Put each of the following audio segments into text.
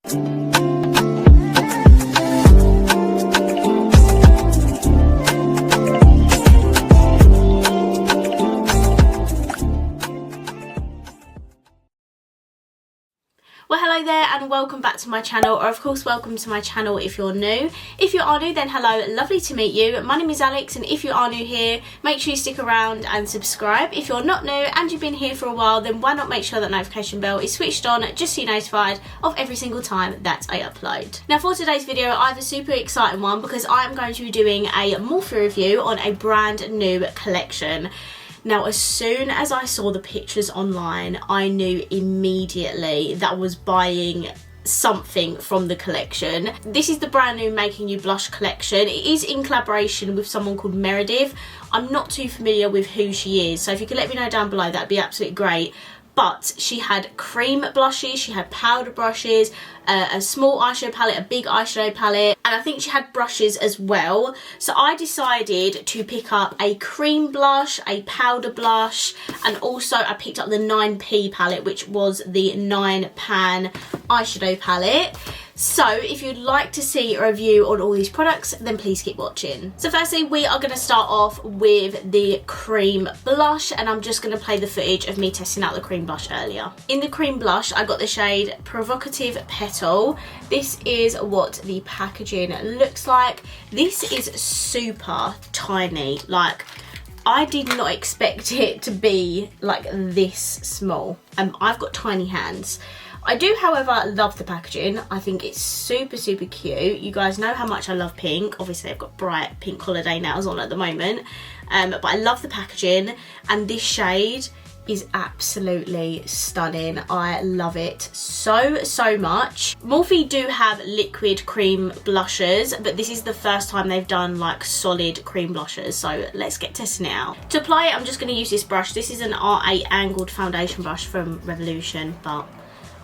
Well, hello there and welcome back to my channel, or of course welcome to my channel if you're new. If you are new, then hello, lovely to meet you. My name is Alex, and if you are new here, make sure you stick around and subscribe. If you're not new and you've been here for a while, then why not make sure that notification bell is switched on just so you're notified of every single time that I upload. Now for today's video, I have a super exciting one because I am going to be doing a Morphe review on a brand new collection. Now, as soon as I saw the pictures online, I knew immediately that I was buying something from the collection. This is the brand new Making You Blush collection. It is in collaboration with someone called Meredith. I'm not too familiar with who she is, so if you could let me know down below, that'd be absolutely great. But she had cream blushes, she had powder brushes, a small eyeshadow palette, a big eyeshadow palette, and I think she had brushes as well. So I decided to pick up a cream blush, a powder blush, and also I picked up the 9P palette, which was the 9 pan eyeshadow palette. So if you'd like to see a review on all these products, then please keep watching. So firstly, we are going to start off with the cream blush, and I'm just going to play the footage of me testing out the cream blush earlier. In the cream blush, I got the shade Provocative Petal. This is what the packaging looks like. This is super tiny. Like, I did not expect it to be like this small. I've got tiny hands. I do, however, love the packaging. I think it's super cute. You guys know how much I love pink. Obviously, I've got bright pink holiday nails on at the moment. But I love the packaging, and this shade is absolutely stunning. I love it so much. Morphe do have liquid cream blushes, but this is the first time they've done like solid cream blushes, so let's get testing it out. To apply it, I'm just going to use this brush. This is an R8 angled foundation brush from Revolution, but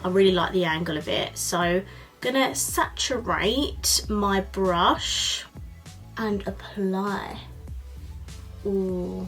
I really like the angle of it. So gonna saturate my brush and apply. Ooh.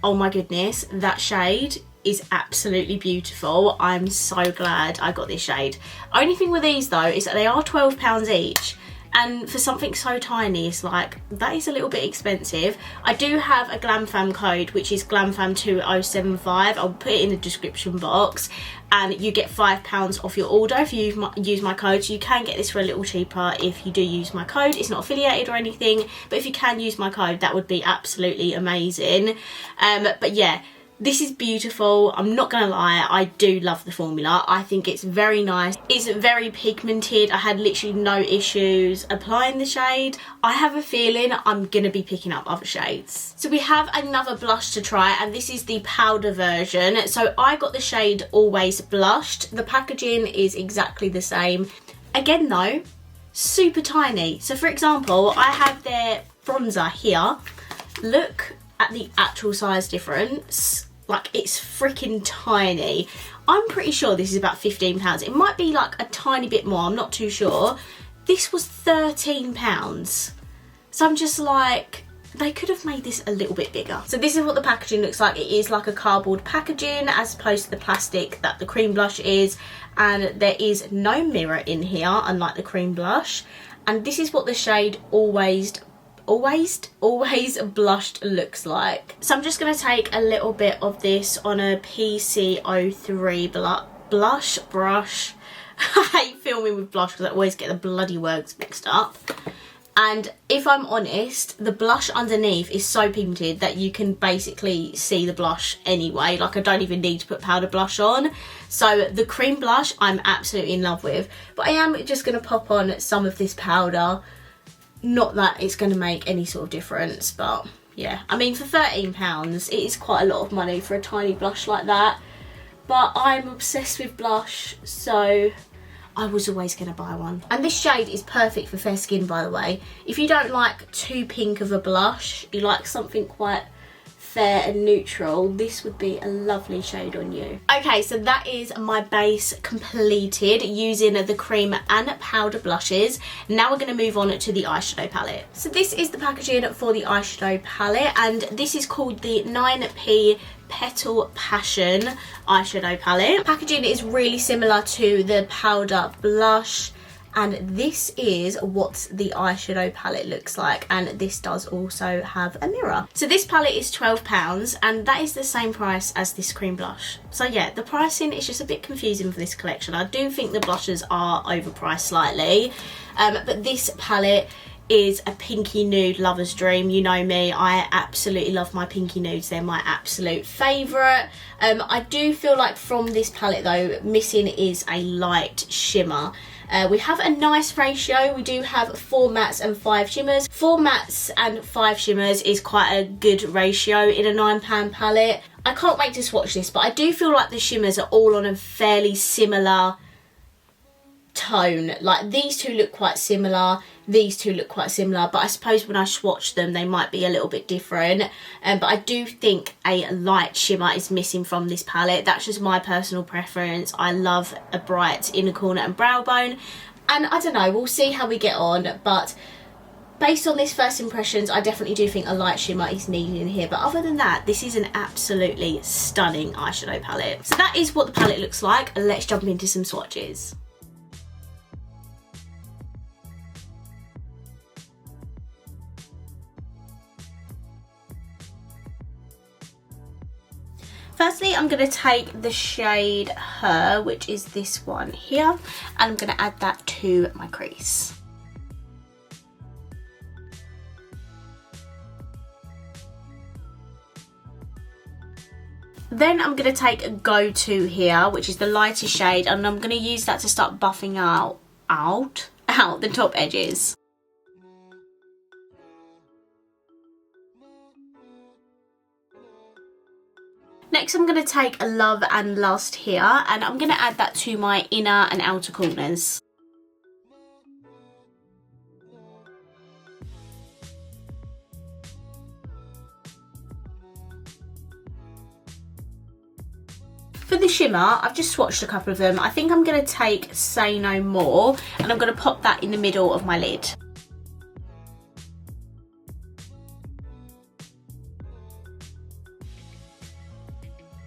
Oh my goodness, that shade is absolutely beautiful. I'm so glad I got this shade. Only thing with these though is that they are £12 each. And for something so tiny, it's like, that is a little bit expensive. I do have a GlamFam code, which is GlamFam2075. I'll put it in the description box. And you get £5 off your order if you use my code. So you can get this for a little cheaper if you do use my code. It's not affiliated or anything, but if you can use my code, that would be absolutely amazing. But yeah, this is beautiful. I'm not gonna lie, I do love the formula. I think it's very nice. It's very pigmented. I had literally no issues applying the shade. I have a feeling I'm gonna be picking up other shades. So we have another blush to try, and this is the powder version. So I got the shade Always Blushed. The packaging is exactly the same. Again though, super tiny. So for example, I have their bronzer here. Look at the actual size difference. Like, it's freaking tiny. I'm pretty sure this is about £15. It might be like a tiny bit more, I'm not too sure. This was £13. So I'm just like, they could have made this a little bit bigger. So this is what the packaging looks like. It is like a cardboard packaging as opposed to the plastic that the cream blush is. And there is no mirror in here, unlike the cream blush. And this is what the shade Always Blushed looks like. So I'm just going to take a little bit of this on a PC03 blush brush. I hate filming with blush because I always get the bloody words mixed up. And if I'm honest, the blush underneath is so pigmented that you can basically see the blush anyway. Like, I don't even need to put powder blush on. So the cream blush I'm absolutely in love with. But I am just going to pop on some of this powder. Not that it's going to make any sort of difference, but yeah. I mean, for £13, it is quite a lot of money for a tiny blush like that. But I'm obsessed with blush, so I was always going to buy one. And this shade is perfect for fair skin, by the way. If you don't like too pink of a blush, you like something quite fair and neutral, this would be a lovely shade on you. Okay, so that is my base completed using the cream and powder blushes. Now we're going to move on to the eyeshadow palette. So this is the packaging for the eyeshadow palette, and this is called the 9P Petal Passion eyeshadow palette. Packaging is really similar to the powder blush, and this is what the eyeshadow palette looks like, and this does also have a mirror. So this palette is £12, and that is the same price as this cream blush. So yeah, the pricing is just a bit confusing for this collection. I do think the blushes are overpriced slightly, but this palette is a pinky nude lover's dream. You know me, I absolutely love my pinky nudes. They're my absolute favourite. I do feel like from this palette though, missing is a light shimmer. We have a nice ratio. We do have 4 mattes and 5 shimmers. 4 mattes and 5 shimmers is quite a good ratio in a £9 palette. I can't wait to swatch this, but I do feel like the shimmers are all on a fairly similar tone. Like these two look quite similar, these two look quite similar, but I suppose when I swatch them they might be a little bit different. But I do think a light shimmer is missing from this palette. That's just my personal preference. I love a bright inner corner and brow bone, and I don't know, we'll see how we get on, but based on this first impressions, I definitely do think a light shimmer is needed in here. But other than that, this is an absolutely stunning eyeshadow palette. So that is what the palette looks like. Let's jump into some swatches. Firstly, I'm going to take the shade Her, which is this one here, and I'm going to add that to my crease. Then I'm going to take Go To here, which is the lightest shade, and I'm going to use that to start buffing out the top edges. Next, I'm going to take Love and Lust here, and I'm going to add that to my inner and outer corners. For the shimmer, I've just swatched a couple of them. I think I'm going to take Say No More, and I'm going to pop that in the middle of my lid.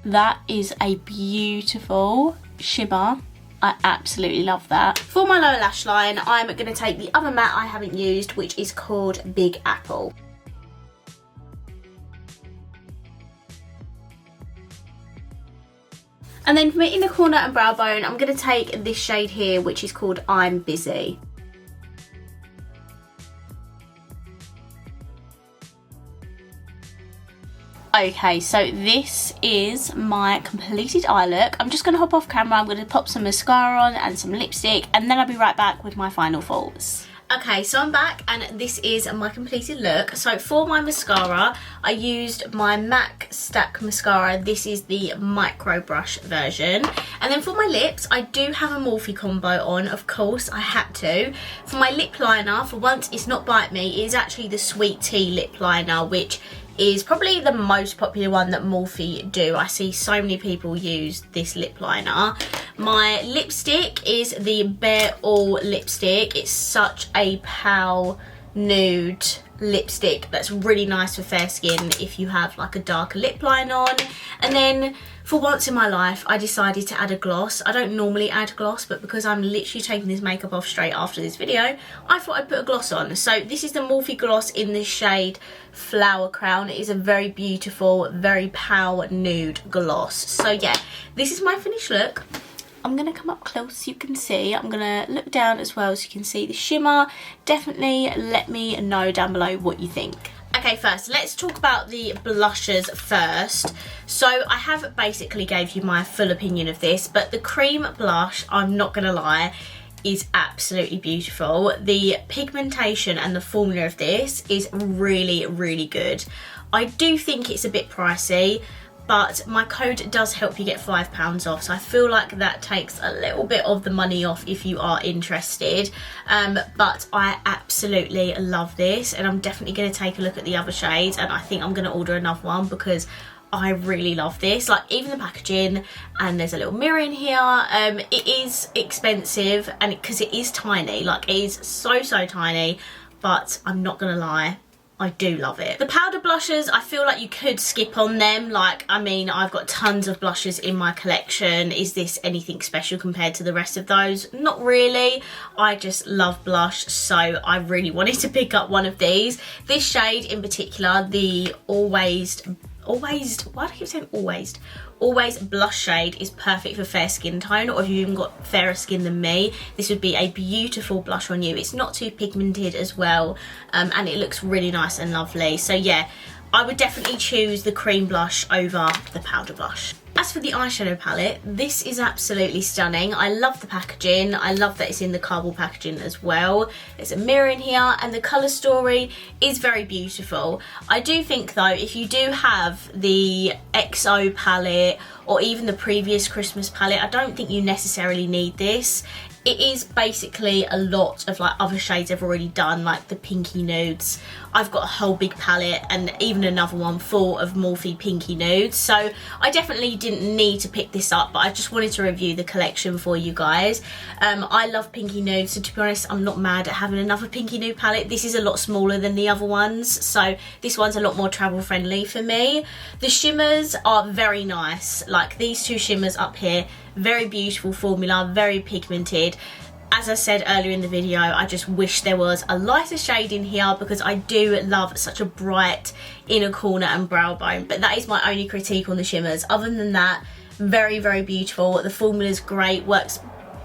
That is a beautiful shimmer. I absolutely love that. For my lower lash line, I'm going to take the other matte I haven't used, which is called Big Apple. And then for my inner corner and brow bone, I'm going to take this shade here, which is called I'm Busy. Okay, so this is my completed eye look. I'm just going to hop off camera. I'm going to pop some mascara on and some lipstick, and then I'll be right back with my final thoughts. Okay, so I'm back, and this is my completed look. So for my mascara, I used my MAC Stack mascara. This is the micro brush version. And then for my lips, I do have a Morphe combo on. Of course, I had to. For my lip liner, for once it's not Bite Me, it is actually the Sweet Tea lip liner, which is probably the most popular one that Morphe do. I see so many people use this lip liner. My lipstick is the Bare All lipstick. It's such a pale nude lipstick that's really nice for fair skin if you have like a darker lip line on. And then for once in my life, I decided to add a gloss. I don't normally add gloss, but because I'm literally taking this makeup off straight after this video, I thought I'd put a gloss on. So this is the Morphe gloss in the shade Flower Crown. It is a very beautiful, very pale nude gloss. So yeah, this is my finished look. I'm going to come up close so you can see. I'm going to look down as well so you can see the shimmer. Definitely let me know down below what you think. Okay, first, let's talk about the blushes first. So I have basically gave you my full opinion of this, but the cream blush, I'm not going to lie, is absolutely beautiful. The pigmentation and the formula of this is really, really good. I do think it's a bit pricey, but my code does help you get £5 off, so I feel like that takes a little bit of the money off if you are interested. But I absolutely love this, and I'm definitely going to take a look at the other shades, and I think I'm going to order another one because I really love this. Like, even the packaging, and there's a little mirror in here. It is expensive, and because it is tiny, like it is so tiny, but I'm not gonna lie, I do love it. The powder blushes, I feel like you could skip on them. Like, I mean, I've got tons of blushes in my collection. Is this anything special compared to the rest of those? Not really. I just love blush, so I really wanted to pick up one of these. This shade in particular, the Always, why do I keep saying Always blush shade, is perfect for fair skin tone, or if you've even got fairer skin than me, this would be a beautiful blush on you. It's not too pigmented as well, and it looks really nice and lovely. So yeah, I would definitely choose the cream blush over the powder blush. As for the eyeshadow palette, this is absolutely stunning. I love the packaging. I love that it's in the cardboard packaging as well. There's a mirror in here, and the colour story is very beautiful. I do think though, if you do have the XO palette or even the previous Christmas palette, I don't think you necessarily need this. It is basically a lot of like other shades I've already done, like the pinky nudes. I've got a whole big palette and even another one full of Morphe pinky nudes. So I definitely didn't need to pick this up, but I just wanted to review the collection for you guys. I love pinky nudes, so to be honest, I'm not mad at having another pinky nude palette. This is a lot smaller than the other ones, so this one's a lot more travel friendly for me. The shimmers are very nice. Like these two shimmers up here, very beautiful formula, very pigmented. As I said earlier in the video, I just wish there was a lighter shade in here because I do love such a bright inner corner and brow bone. But that is my only critique on the shimmers. Other than that, very beautiful. The formula's great, works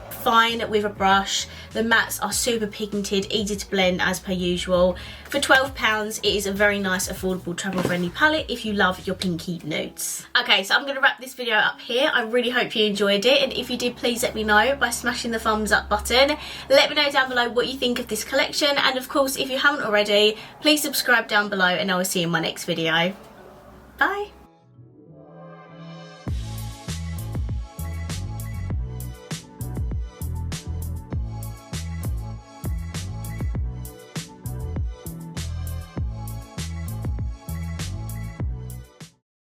fine with a brush. The mattes are super pigmented, easy to blend as per usual. For £12, it is a very nice, affordable, travel-friendly palette if you love your pinky nudes. Okay, so I'm going to wrap this video up here. I really hope you enjoyed it, and if you did, please let me know by smashing the thumbs up button. Let me know down below what you think of this collection, and of course, if you haven't already, please subscribe down below, and I will see you in my next video. Bye!